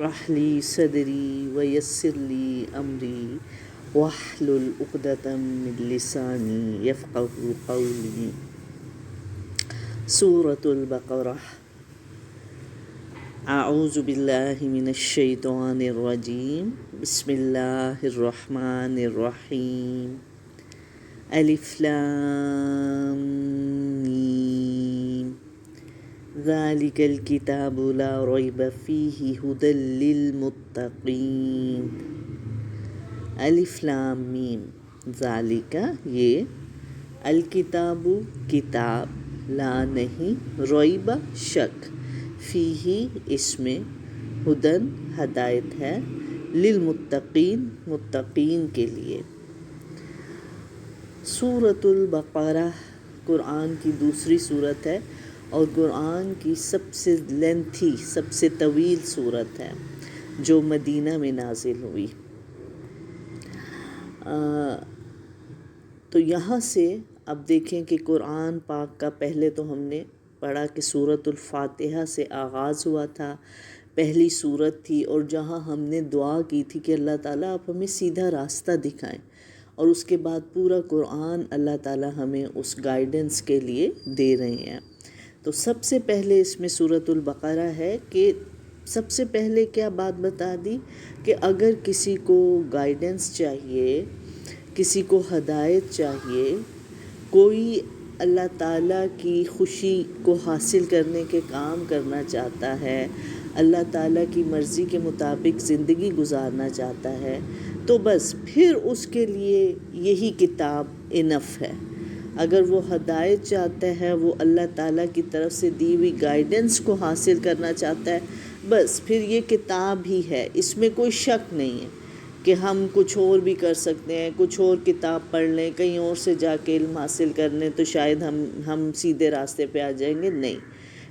اشرح لي صدري ويسر لي أمري واحلل عقدة من لساني يفقه قولي. سورة البقرة. أعوذ بالله من الشيطان الرجيم. بسم الله الرحمن الرحيم. ألف لام ميم. ذلك الكتاب لا ريب فيه هدى للمتقين. الف لام میم. ذالک یہ، الکتاب کتاب، لا نہیں، ریب شک، فیہ اس میں، ہدن ہدایت ہے، للمتقین متقین کے لیے۔ سورۃ البقرہ قرآن کی دوسری صورت ہے اور قرآن کی سب سے لینتھی، سب سے طویل صورت ہے جو مدینہ میں نازل ہوئی۔ تو یہاں سے اب دیکھیں کہ قرآن پاک کا پہلے تو ہم نے پڑھا کہ سورۃ الفاتحہ سے آغاز ہوا تھا، پہلی صورت تھی، اور جہاں ہم نے دعا کی تھی کہ اللہ تعالیٰ آپ ہمیں سیدھا راستہ دکھائیں، اور اس کے بعد پورا قرآن اللہ تعالیٰ ہمیں اس گائیڈنس کے لیے دے رہے ہیں۔ تو سب سے پہلے اس میں سورۃ البقرہ ہے کہ سب سے پہلے کیا بات بتا دی کہ اگر کسی کو گائیڈنس چاہیے، کسی کو ہدایت چاہیے، کوئی اللہ تعالیٰ کی خوشی کو حاصل کرنے کے کام کرنا چاہتا ہے، اللہ تعالیٰ کی مرضی کے مطابق زندگی گزارنا چاہتا ہے، تو بس پھر اس کے لیے یہی کتاب انف ہے۔ اگر وہ ہدایت چاہتا ہے، وہ اللہ تعالیٰ کی طرف سے دی ہوئی گائیڈنس کو حاصل کرنا چاہتا ہے، بس پھر یہ کتاب ہی ہے، اس میں کوئی شک نہیں ہے کہ ہم کچھ اور بھی کر سکتے ہیں، کچھ اور کتاب پڑھ لیں، کہیں اور سے جا کے علم حاصل کر لیں تو شاید ہم سیدھے راستے پہ آ جائیں گے۔ نہیں،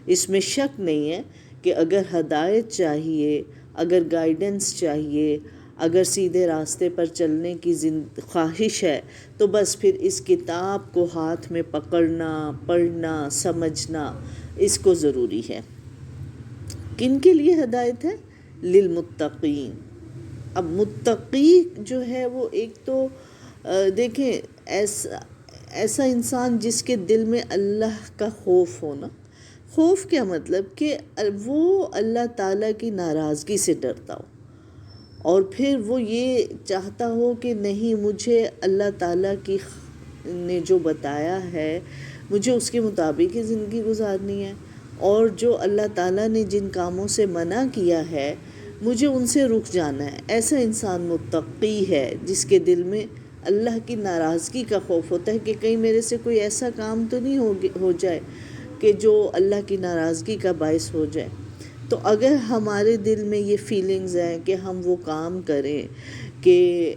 اس میں شک نہیں ہے کہ اگر ہدایت چاہیے، اگر گائیڈنس چاہیے، اگر سیدھے راستے پر چلنے کی خواہش ہے، تو بس پھر اس کتاب کو ہاتھ میں پکڑنا، پڑھنا، سمجھنا اس کو ضروری ہے۔ کن کے لیے ہدایت ہے؟ للمتقین۔ اب متقی جو ہے وہ ایک تو دیکھیں ایسا انسان جس کے دل میں اللہ کا خوف ہونا۔ خوف کیا مطلب؟ کہ وہ اللہ تعالیٰ کی ناراضگی سے ڈرتا ہو، اور پھر وہ یہ چاہتا ہو کہ نہیں، مجھے اللہ تعالیٰ کی نے جو بتایا ہے مجھے اس کے مطابق ہی زندگی گزارنی ہے، اور جو اللہ تعالیٰ نے جن کاموں سے منع کیا ہے مجھے ان سے رک جانا ہے۔ ایسا انسان متقی ہے جس کے دل میں اللہ کی ناراضگی کا خوف ہوتا ہے کہ کہیں میرے سے کوئی ایسا کام تو نہیں ہو جائے کہ جو اللہ کی ناراضگی کا باعث ہو جائے۔ تو اگر ہمارے دل میں یہ فیلنگز ہیں کہ ہم وہ کام کریں کہ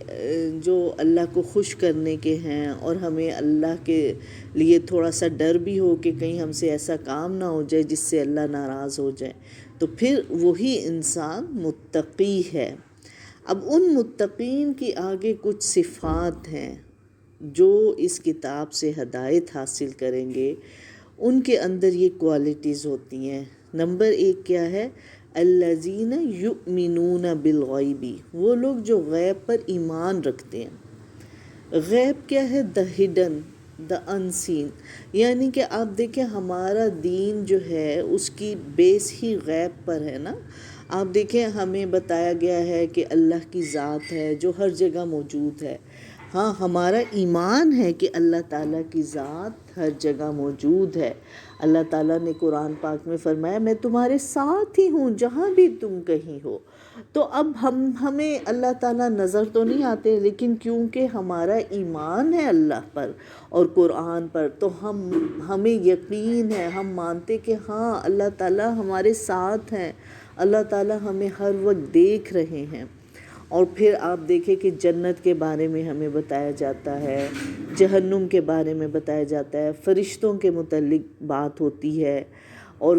جو اللہ کو خوش کرنے کے ہیں، اور ہمیں اللہ کے لیے تھوڑا سا ڈر بھی ہو کہ کہیں ہم سے ایسا کام نہ ہو جائے جس سے اللہ ناراض ہو جائے، تو پھر وہی انسان متقی ہے۔ اب ان متقین کی آگے کچھ صفات ہیں جو اس کتاب سے ہدایت حاصل کریں گے، ان کے اندر یہ کوالٹیز ہوتی ہیں۔ نمبر 1 کیا ہے؟ الذین یؤمنون بالغیب، وہ لوگ جو غیب پر ایمان رکھتے ہیں۔ غیب کیا ہے؟ دا ہڈن، دا انسین، یعنی کہ آپ دیکھیں ہمارا دین جو ہے اس کی بیس ہی غیب پر ہے نا۔ آپ دیکھیں ہمیں بتایا گیا ہے کہ اللہ کی ذات ہے جو ہر جگہ موجود ہے۔ ہاں، ہمارا ایمان ہے کہ اللہ تعالیٰ کی ذات ہر جگہ موجود ہے۔ اللہ تعالیٰ نے قرآن پاک میں فرمایا میں تمہارے ساتھ ہی ہوں جہاں بھی تم کہیں ہو۔ تو اب ہمیں اللہ تعالیٰ نظر تو نہیں آتے، لیکن کیونکہ ہمارا ایمان ہے اللہ پر اور قرآن پر، تو ہمیں یقین ہے، ہم مانتے کہ ہاں اللہ تعالیٰ ہمارے ساتھ ہیں، اللہ تعالیٰ ہمیں ہر وقت دیکھ رہے ہیں۔ اور پھر آپ دیکھیں کہ جنت کے بارے میں ہمیں بتایا جاتا ہے، جہنم کے بارے میں بتایا جاتا ہے، فرشتوں کے متعلق بات ہوتی ہے، اور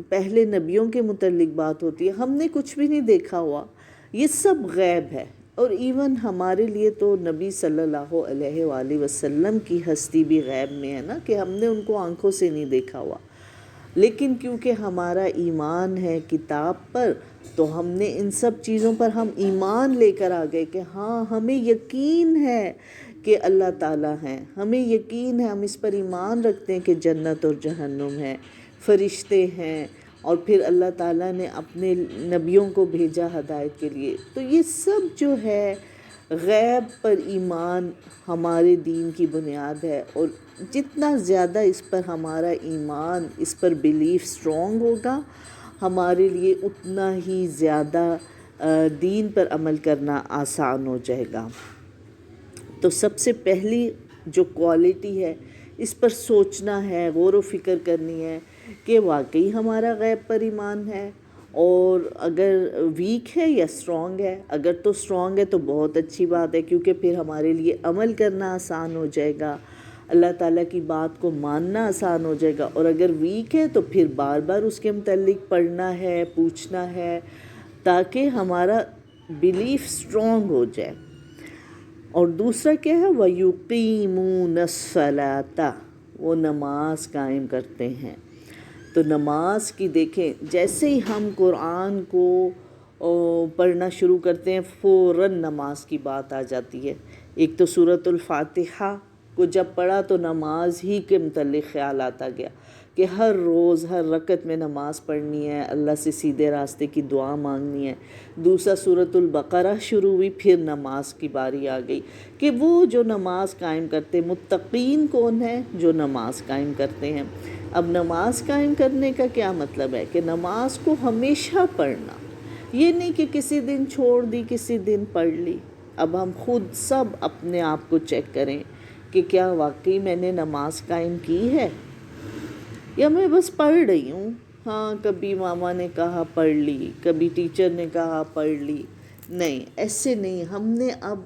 پہلے نبیوں کے متعلق بات ہوتی ہے۔ ہم نے کچھ بھی نہیں دیکھا ہوا، یہ سب غیب ہے۔ اور ایون ہمارے لیے تو نبی صلی اللہ علیہ وآلہ وسلم کی ہستی بھی غیب میں ہے نا، کہ ہم نے ان کو آنکھوں سے نہیں دیکھا ہوا، لیکن کیونکہ ہمارا ایمان ہے کتاب پر، تو ہم نے ان سب چیزوں پر ہم ایمان لے کر آ گئے کہ ہاں ہمیں یقین ہے کہ اللہ تعالیٰ ہیں، ہمیں یقین ہے، ہم اس پر ایمان رکھتے ہیں کہ جنت اور جہنم ہے، فرشتے ہیں، اور پھر اللہ تعالیٰ نے اپنے نبیوں کو بھیجا ہدایت کے لیے۔ تو یہ سب جو ہے غیب پر ایمان ہمارے دین کی بنیاد ہے، اور جتنا زیادہ اس پر ہمارا ایمان، اس پر بیلیف اسٹرانگ ہوگا، ہمارے لیے اتنا ہی زیادہ دین پر عمل کرنا آسان ہو جائے گا۔ تو سب سے پہلی جو کوالٹی ہے، اس پر سوچنا ہے، غور و فکر کرنی ہے کہ واقعی ہمارا غیب پر ایمان ہے، اور اگر ویک ہے یا اسٹرانگ ہے۔ اگر تو اسٹرانگ ہے تو بہت اچھی بات ہے، کیونکہ پھر ہمارے لیے عمل کرنا آسان ہو جائے گا، اللہ تعالیٰ کی بات کو ماننا آسان ہو جائے گا۔ اور اگر ویک ہے تو پھر بار بار اس کے متعلق پڑھنا ہے، پوچھنا ہے، تاکہ ہمارا بیلیف اسٹرانگ ہو جائے۔ اور دوسرا کیا ہے؟ وَيُقِيمُونَ الصَّلَاةَ، وہ نماز قائم کرتے ہیں۔ تو نماز کی دیکھیں، جیسے ہی ہم قرآن کو پڑھنا شروع کرتے ہیں فوراً نماز کی بات آ جاتی ہے۔ ایک تو سورۃ الفاتحہ کو جب پڑھا تو نماز ہی کے متعلق خیال آتا گیا کہ ہر روز ہر رکعت میں نماز پڑھنی ہے، اللہ سے سیدھے راستے کی دعا مانگنی ہے۔ دوسرا سورۃ البقرہ شروع ہوئی، پھر نماز کی باری آ گئی کہ وہ جو نماز قائم کرتے، متقین کون ہیں؟ جو نماز قائم کرتے ہیں۔ اب نماز قائم کرنے کا کیا مطلب ہے؟ کہ نماز کو ہمیشہ پڑھنا، یہ نہیں کہ کسی دن چھوڑ دی، کسی دن پڑھ لی۔ اب ہم خود سب اپنے آپ کو چیک کریں کہ کیا واقعی میں نے نماز قائم کی ہے، یا میں بس پڑھ رہی ہوں۔ ہاں، کبھی ماما نے کہا پڑھ لی، کبھی ٹیچر نے کہا پڑھ لی۔ نہیں، ایسے نہیں۔ ہم نے اب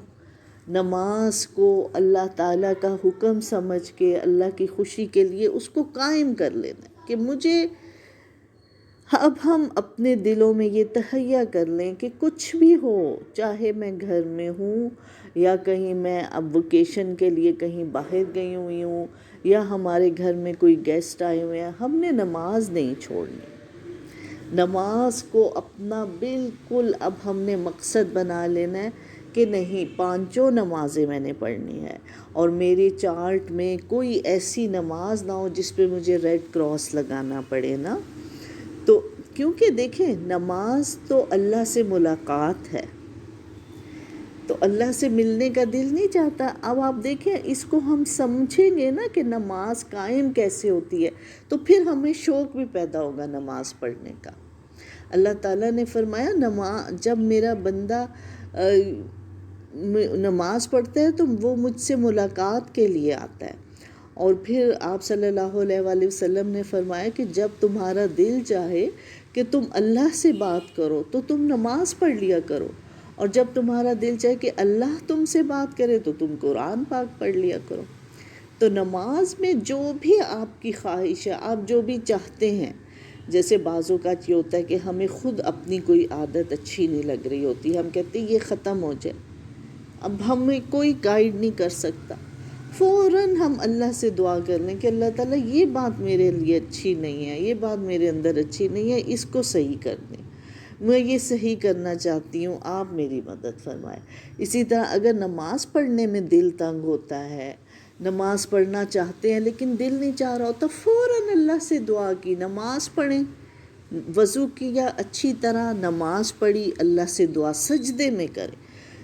نماز کو اللہ تعالیٰ کا حکم سمجھ کے، اللہ کی خوشی کے لیے اس کو قائم کر لینا ہے کہ مجھے، اب ہم اپنے دلوں میں یہ تہیہ کر لیں کہ کچھ بھی ہو، چاہے میں گھر میں ہوں یا کہیں میں اب ویکیشن کے لیے کہیں باہر گئی ہوئی ہوں، یا ہمارے گھر میں کوئی گیسٹ آئے ہوئے ہیں، ہم نے نماز نہیں چھوڑنی۔ نماز کو اپنا بالکل اب ہم نے مقصد بنا لینا ہے کہ نہیں، پانچوں نمازیں میں نے پڑھنی ہے، اور میرے چارٹ میں کوئی ایسی نماز نہ ہو جس پہ مجھے ریڈ کراس لگانا پڑے نا۔ تو کیونکہ دیکھیں، نماز تو اللہ سے ملاقات ہے، تو اللہ سے ملنے کا دل نہیں چاہتا۔ اب آپ دیکھیں، اس کو ہم سمجھیں گے نا کہ نماز قائم کیسے ہوتی ہے، تو پھر ہمیں شوق بھی پیدا ہوگا نماز پڑھنے کا۔ اللہ تعالیٰ نے فرمایا، جب میرا بندہ نماز پڑھتا ہے تو وہ مجھ سے ملاقات کے لیے آتا ہے۔ اور پھر آپ صلی اللہ علیہ وآلہ وسلم نے فرمایا کہ جب تمہارا دل چاہے کہ تم اللہ سے بات کرو تو تم نماز پڑھ لیا کرو، اور جب تمہارا دل چاہے کہ اللہ تم سے بات کرے تو تم قرآن پاک پڑھ لیا کرو۔ تو نماز میں جو بھی آپ کی خواہش ہے، آپ جو بھی چاہتے ہیں، جیسے بعض اوقات یہ ہوتا ہے کہ ہمیں خود اپنی کوئی عادت اچھی نہیں لگ رہی ہوتی، ہم کہتے ہیں یہ ختم ہو جائے، اب ہمیں کوئی گائیڈ نہیں کر سکتا، فوراً ہم اللہ سے دعا کر لیں کہ اللہ تعالیٰ یہ بات میرے لیے اچھی نہیں ہے، یہ بات میرے اندر اچھی نہیں ہے، اس کو صحیح کر دیں، میں یہ صحیح کرنا چاہتی ہوں، آپ میری مدد فرمائیں۔ اسی طرح اگر نماز پڑھنے میں دل تنگ ہوتا ہے، نماز پڑھنا چاہتے ہیں لیکن دل نہیں چاہ رہا ہوتا، فوراً اللہ سے دعا کی، نماز پڑھیں، وضو کیا اچھی طرح، نماز پڑھی، اللہ سے دعا سجدے میں کریں۔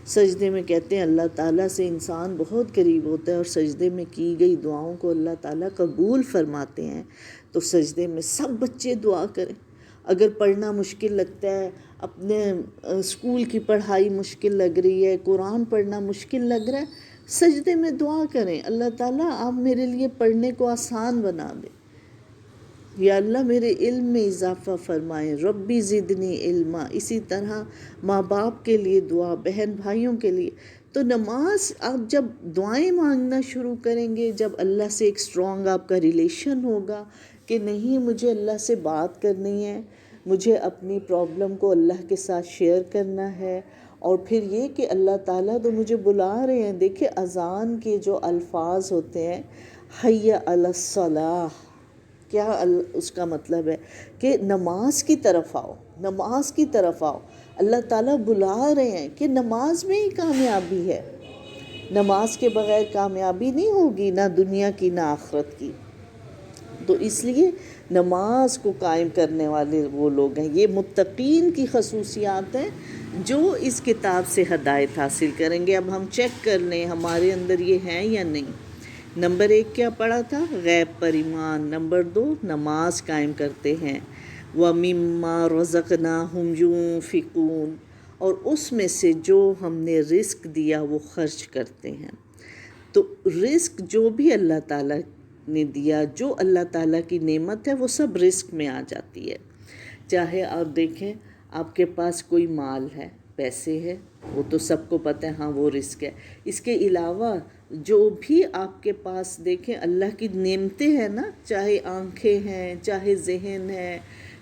سجدے میں کہتے ہیں اللہ تعالیٰ سے انسان بہت قریب ہوتا ہے، اور سجدے میں کی گئی دعاؤں کو اللہ تعالیٰ قبول فرماتے ہیں۔ تو سجدے میں سب بچے دعا کریں۔ اگر پڑھنا مشکل لگتا ہے، اپنے اسکول کی پڑھائی مشکل لگ رہی ہے، قرآن پڑھنا مشکل لگ رہا ہے، سجدے میں دعا کریں، اللہ تعالیٰ آپ میرے لیے پڑھنے کو آسان بنا دیں، یا اللہ میرے علم میں اضافہ فرمائیں، ربی زدنی علما۔ اسی طرح ماں باپ کے لیے دعا، بہن بھائیوں کے لیے۔ تو نماز آپ جب دعائیں مانگنا شروع کریں گے، جب اللہ سے ایک اسٹرانگ آپ کا ریلیشن ہوگا کہ نہیں، مجھے اللہ سے بات کرنی ہے، مجھے اپنی پرابلم کو اللہ کے ساتھ شیئر کرنا ہے، اور پھر یہ کہ اللہ تعالیٰ تو مجھے بلا رہے ہیں۔ دیکھیں، اذان کے جو الفاظ ہوتے ہیں، حی علی الصلاح، کیا اس کا مطلب ہے کہ نماز کی طرف آؤ، نماز کی طرف آؤ. اللہ تعالیٰ بلا رہے ہیں کہ نماز میں ہی کامیابی ہے. نماز کے بغیر کامیابی نہیں ہوگی، نہ دنیا کی نہ آخرت کی. تو اس لیے نماز کو قائم کرنے والے وہ لوگ ہیں. یہ متقین کی خصوصیات ہیں جو اس کتاب سے ہدایت حاصل کریں گے. اب ہم چیک کر لیں ہمارے اندر یہ ہیں یا نہیں. نمبر 1 کیا پڑھا تھا؟ غیب پر ایمان. نمبر 2 نماز قائم کرتے ہیں. وَمِمَّا رَزَقْنَاهُمْ يُنْفِقُونَ، اور اس میں سے جو ہم نے رزق دیا وہ خرچ کرتے ہیں. تو رزق جو بھی اللہ تعالیٰ نے دیا، جو اللہ تعالیٰ کی نعمت ہے، وہ سب رزق میں آ جاتی ہے. چاہے آپ دیکھیں آپ کے پاس کوئی مال ہے، پیسے ہے، وہ تو سب کو پتہ ہے، ہاں وہ رزق ہے. اس کے علاوہ جو بھی آپ کے پاس دیکھیں اللہ کی نعمتیں ہیں نا، چاہے آنکھیں ہیں، چاہے ذہن ہے،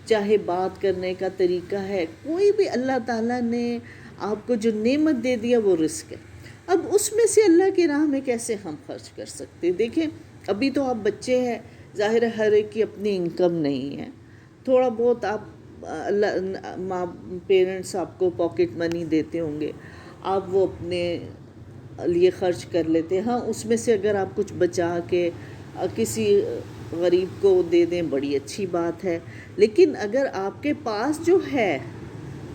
چاہے بات کرنے کا طریقہ ہے، کوئی بھی اللہ تعالیٰ نے آپ کو جو نعمت دے دیا وہ رزق ہے. اب اس میں سے اللہ کی راہ میں کیسے ہم خرچ کر سکتے؟ دیکھیں ابھی تو آپ بچے ہیں، ظاہر ہے ہر ایک کی اپنی انکم نہیں ہے. تھوڑا بہت آپ پیرنٹس آپ کو پاکٹ منی دیتے ہوں گے، آپ وہ اپنے لیے خرچ کر لیتے. ہاں اس میں سے اگر آپ کچھ بچا کے کسی غریب کو دے دیں بڑی اچھی بات ہے. لیکن اگر آپ کے پاس جو ہے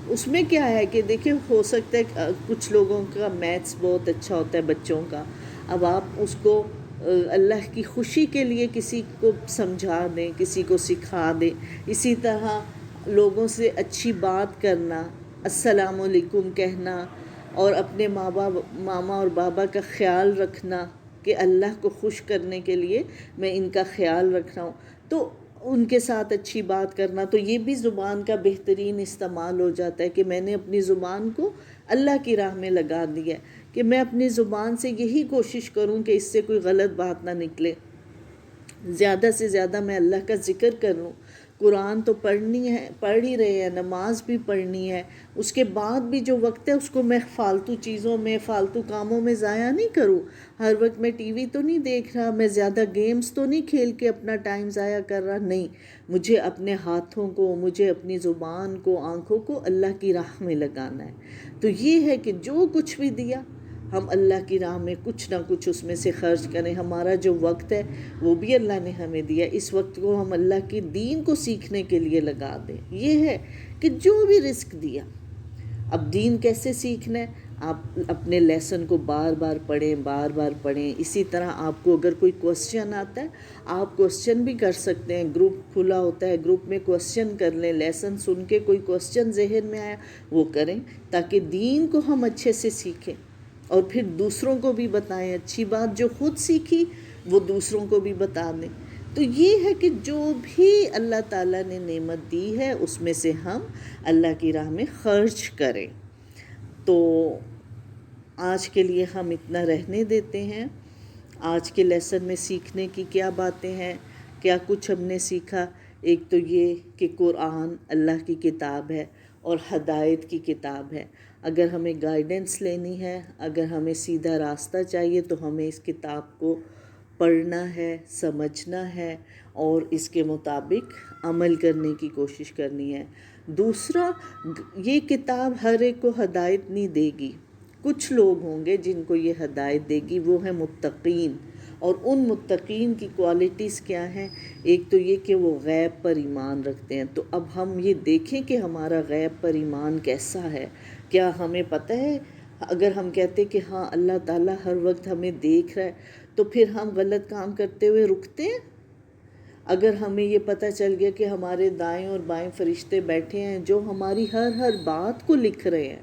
اس میں کیا ہے کہ دیکھیں ہو سکتا ہے کچھ لوگوں کا میتھس بہت اچھا ہوتا ہے بچوں کا، اب آپ اس کو اللہ کی خوشی کے لیے کسی کو سمجھا دیں، کسی کو سکھا دیں. اسی طرح لوگوں سے اچھی بات کرنا، السلام علیکم کہنا، اور اپنے ماما اور بابا کا خیال رکھنا کہ اللہ کو خوش کرنے کے لیے میں ان کا خیال رکھ رہا ہوں، تو ان کے ساتھ اچھی بات کرنا. تو یہ بھی زبان کا بہترین استعمال ہو جاتا ہے کہ میں نے اپنی زبان کو اللہ کی راہ میں لگا دیا ہے، کہ میں اپنی زبان سے یہی کوشش کروں کہ اس سے کوئی غلط بات نہ نکلے. زیادہ سے زیادہ میں اللہ کا ذکر کر لوں. قرآن تو پڑھ ہی رہے ہیں، نماز بھی پڑھنی ہے، اس کے بعد بھی جو وقت ہے اس کو میں فالتو چیزوں میں، فالتو کاموں میں ضائع نہیں کروں. ہر وقت میں ٹی وی تو نہیں دیکھ رہا، میں زیادہ گیمز تو نہیں کھیل کے اپنا ٹائم ضائع کر رہا. نہیں، مجھے اپنے ہاتھوں کو، مجھے اپنی زبان کو، آنکھوں کو اللہ کی راہ میں لگانا ہے. تو یہ ہے کہ جو کچھ بھی دیا ہم اللہ کی راہ میں کچھ نہ کچھ اس میں سے خرچ کریں. ہمارا جو وقت ہے وہ بھی اللہ نے ہمیں دیا، اس وقت کو ہم اللہ کی دین کو سیکھنے کے لیے لگا دیں. یہ ہے کہ جو بھی رزق دیا. اب دین کیسے سیکھنا ہے؟ آپ اپنے لیسن کو بار بار پڑھیں. اسی طرح آپ کو اگر کوئی کوسچن آتا ہے آپ کوسچن بھی کر سکتے ہیں. گروپ کھلا ہوتا ہے، گروپ میں کوسچن کر لیں. لیسن سن کے کوئی کوسچن ذہن میں آیا وہ کریں، تاکہ دین کو ہم اچھے سے سیکھیں اور پھر دوسروں کو بھی بتائیں. اچھی بات جو خود سیکھی وہ دوسروں کو بھی بتا دیں. تو یہ ہے کہ جو بھی اللہ تعالیٰ نے نعمت دی ہے اس میں سے ہم اللہ کی راہ میں خرچ کریں. تو آج کے لیے ہم اتنا رہنے دیتے ہیں. آج کے لیسن میں سیکھنے کی کیا باتیں ہیں، کیا کچھ ہم نے سیکھا؟ ایک تو یہ کہ قرآن اللہ کی کتاب ہے اور ہدایت کی کتاب ہے. اگر ہمیں گائیڈنس لینی ہے، اگر ہمیں سیدھا راستہ چاہیے تو ہمیں اس کتاب کو پڑھنا ہے، سمجھنا ہے اور اس کے مطابق عمل کرنے کی کوشش کرنی ہے. دوسرا، یہ کتاب ہر ایک کو ہدایت نہیں دے گی. کچھ لوگ ہوں گے جن کو یہ ہدایت دے گی، وہ ہیں متقین. اور ان متقین کی کوالٹیز کیا ہیں؟ ایک تو یہ کہ وہ غیب پر ایمان رکھتے ہیں. تو اب ہم یہ دیکھیں کہ ہمارا غیب پر ایمان کیسا ہے. کیا ہمیں پتہ ہے؟ اگر ہم کہتے کہ ہاں اللہ تعالیٰ ہر وقت ہمیں دیکھ رہا ہے تو پھر ہم غلط کام کرتے ہوئے رکتے ہیں؟ اگر ہمیں یہ پتہ چل گیا کہ ہمارے دائیں اور بائیں فرشتے بیٹھے ہیں جو ہماری ہر بات کو لکھ رہے ہیں،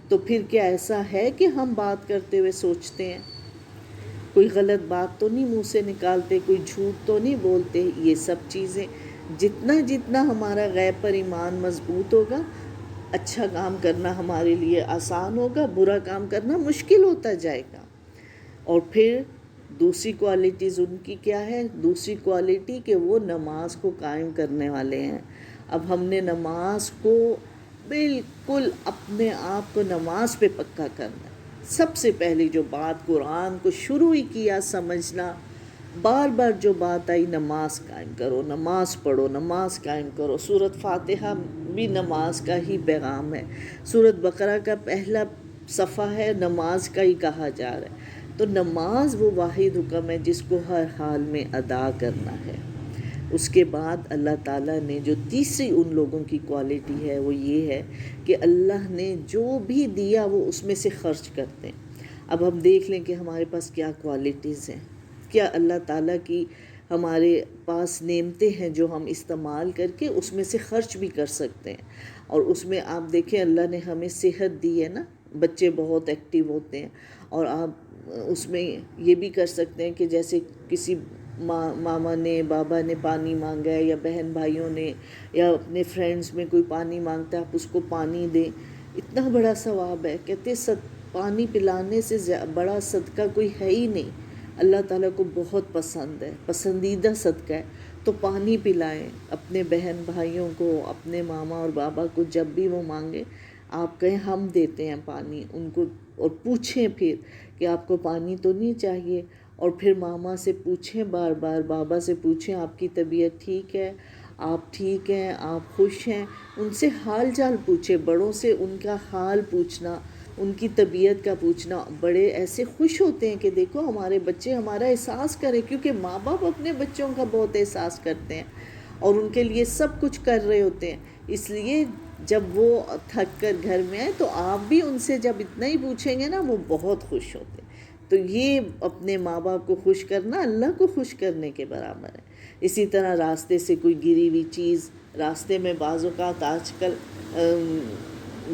تو پھر کیا ایسا ہے کہ ہم بات کرتے ہوئے سوچتے ہیں؟ کوئی غلط بات تو نہیں منہ سے نکالتے، کوئی جھوٹ تو نہیں بولتے؟ یہ سب چیزیں جتنا ہمارا غیب پر ایمان مضبوط ہوگا، اچھا کام کرنا ہمارے لیے آسان ہوگا، برا کام کرنا مشکل ہوتا جائے گا. اور پھر دوسری کوالٹیز ان کی کیا ہے؟ دوسری کوالٹی کہ وہ نماز کو قائم کرنے والے ہیں. اب ہم نے نماز کو بالکل اپنے آپ کو نماز پہ پکا کرنا ہے. سب سے پہلی جو بات، قرآن کو شروع ہی کیا سمجھنا، بار بار جو بات آئی نماز قائم کرو، نماز پڑھو، نماز قائم کرو. سورۃ فاتحہ بھی نماز کا ہی پیغام ہے. سورۃ بقرہ کا پہلا صفحہ ہے نماز کا ہی کہا جا رہا ہے. تو نماز وہ واحد حکم ہے جس کو ہر حال میں ادا کرنا ہے. اس کے بعد اللہ تعالیٰ نے جو تیسری ان لوگوں کی کوالٹی ہے وہ یہ ہے کہ اللہ نے جو بھی دیا وہ اس میں سے خرچ کرتے ہیں. اب ہم دیکھ لیں کہ ہمارے پاس کیا کوالٹیز ہیں، کیا اللہ تعالیٰ کی ہمارے پاس نعمتیں ہیں جو ہم استعمال کر کے اس میں سے خرچ بھی کر سکتے ہیں. اور اس میں آپ دیکھیں اللہ نے ہمیں صحت دی ہے نا، بچے بہت ایکٹیو ہوتے ہیں. اور آپ اس میں یہ بھی کر سکتے ہیں کہ جیسے کسی ماما نے بابا نے پانی مانگا ہے، یا بہن بھائیوں نے، یا اپنے فرینڈز میں کوئی پانی مانگتا ہے آپ اس کو پانی دیں. اتنا بڑا ثواب ہے. کہتے پانی پلانے سے بڑا صدقہ کوئی ہے ہی نہیں. اللہ تعالیٰ کو بہت پسند ہے، پسندیدہ صدقہ ہے. تو پانی پلائیں اپنے بہن بھائیوں کو، اپنے ماما اور بابا کو. جب بھی وہ مانگے آپ کہیں ہم دیتے ہیں پانی ان کو. اور پوچھیں پھر کہ آپ کو پانی تو نہیں چاہیے. اور پھر ماما سے پوچھیں بار بار، بابا سے پوچھیں آپ کی طبیعت ٹھیک ہے، آپ ٹھیک ہیں، آپ خوش ہیں. ان سے حال چال پوچھیں. بڑوں سے ان کا حال پوچھنا، ان کی طبیعت کا پوچھنا. بڑے ایسے خوش ہوتے ہیں کہ دیکھو ہمارے بچے ہمارا احساس کریں، کیونکہ ماں باپ اپنے بچوں کا بہت احساس کرتے ہیں اور ان کے لیے سب کچھ کر رہے ہوتے ہیں. اس لیے جب وہ تھک کر گھر میں آئے تو آپ بھی ان سے جب اتنا ہی پوچھیں گے نا وہ بہت خوش ہوتے ہیں. تو یہ اپنے ماں باپ کو خوش کرنا اللہ کو خوش کرنے کے برابر ہے. اسی طرح راستے سے کوئی گری ہوئی چیز، راستے میں بعض اوقات آج کل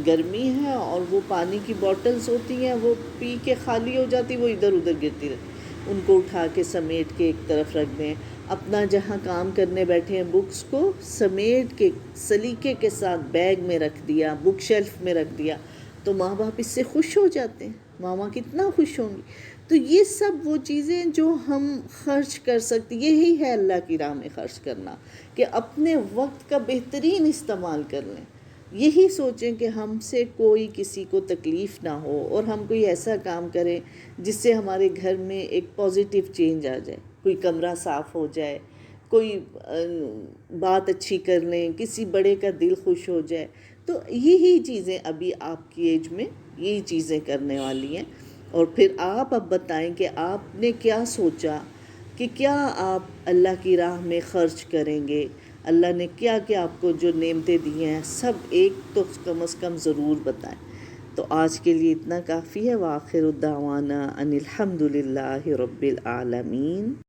گرمی ہے اور وہ پانی کی بوٹلز ہوتی ہیں وہ پی کے خالی ہو جاتی، وہ ادھر ادھر گرتی رہتی. ان کو اٹھا کے سمیٹ کے ایک طرف رکھ دیں. اپنا جہاں کام کرنے بیٹھے ہیں بکس کو سمیٹ کے سلیقے کے ساتھ بیگ میں رکھ دیا، بک شیلف میں رکھ دیا. تو ماں باپ اس سے خوش ہو جاتے ہیں. ماما کتنا خوش ہوں گی. تو یہ سب وہ چیزیں جو ہم خرچ کر سکتے، یہی ہے اللہ کی راہ میں خرچ کرنا، کہ اپنے وقت کا بہترین استعمال کر لیں. یہی سوچیں کہ ہم سے کوئی کسی کو تکلیف نہ ہو، اور ہم کوئی ایسا کام کریں جس سے ہمارے گھر میں ایک پازیٹیو چینج آ جائے. کوئی کمرہ صاف ہو جائے، کوئی بات اچھی کر لیں، کسی بڑے کا دل خوش ہو جائے. تو یہی چیزیں ابھی آپ کی ایج میں یہی چیزیں کرنے والی ہیں. اور پھر آپ اب بتائیں کہ آپ نے کیا سوچا کہ کیا آپ اللہ کی راہ میں خرچ کریں گے. اللہ نے کیا کیا آپ کو جو نعمتیں دی ہیں سب ایک تو کم از کم ضرور بتائیں. تو آج کے لیے اتنا کافی ہے. وآخر الدعوانا ان الحمد للہ رب العالمین.